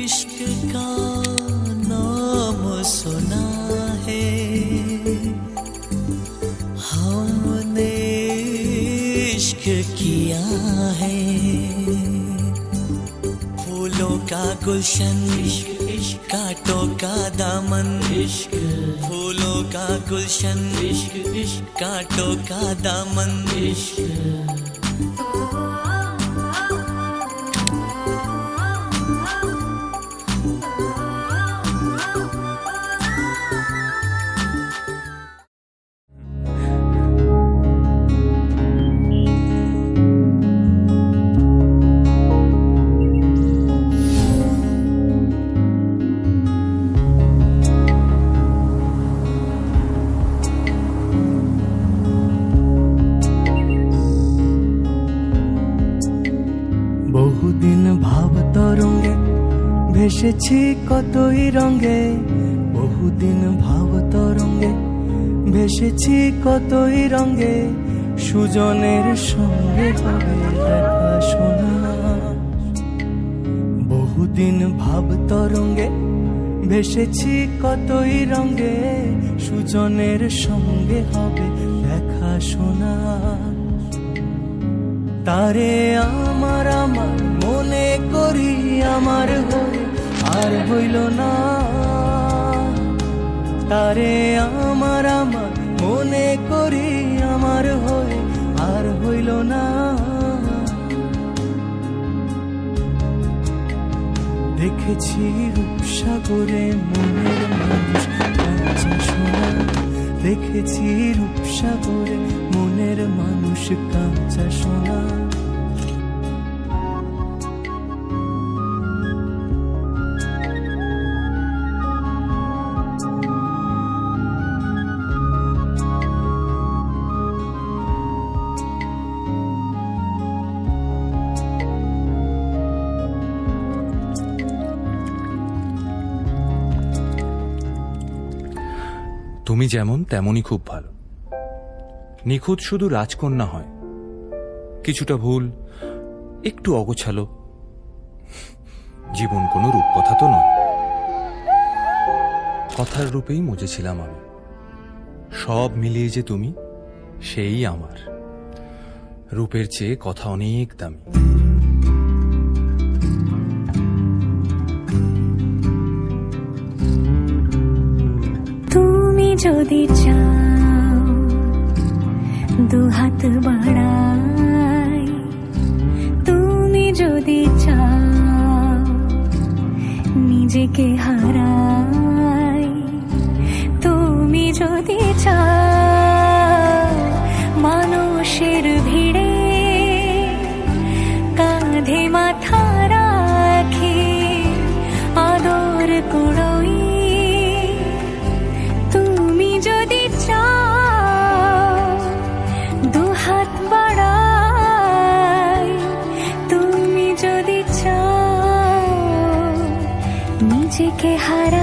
इश्क का नाम सुना है हमने, इश्क किया है। फूलों का गुलशन इश्क, इश्क कांटों का दामन इश्क, फूलों का गुलशन इश्क, इश्क कांटों का दामन इश्क। বহুদিন ভাব তরঙ্গে ভেসেছি কতই রঙে, বহুদিন ভাব তরঙ্গে ভেসেছি কতই রঙে, সুজনের সঙ্গে হবে দেখা শোনা। বহুদিন ভাব তরঙ্গে ভেসেছি কতই রঙে, সুজনের সঙ্গে হবে দেখা শোনা। তারে আমার আমার মনে করি আমার হয়ে আর হইল না, তারে আমার আমার মনে করি আমার হয়ে আর হইল না। দেখেছি রূপসাগরে মনের মানুষ কাঁচা সোনা, দেখেছি রূপসাগরে মনের মানুষ কাঁচা সোনা। তুমি যেমন তেমনই খুব ভালো। নিখুঁত শুধু রাজকন্যা হয়, কিছুটা ভুল, একটু অগোছালো। জীবন কোনো রূপকথা তো নয়, কথার রূপেই মজেছিলাম আমি। সব মিলিয়ে যে তুমি, সেই আমার। রূপের চেয়ে কথা অনেক দামি। যদি চাও দুহাত বাড়াই, তুমি যদি চাও নিজেকে হারাই, তুমি যদি চাও মানুষের ভিড়ে কাঁধে মাথা রাখি আদর কুড়োই, নিজেকে হারা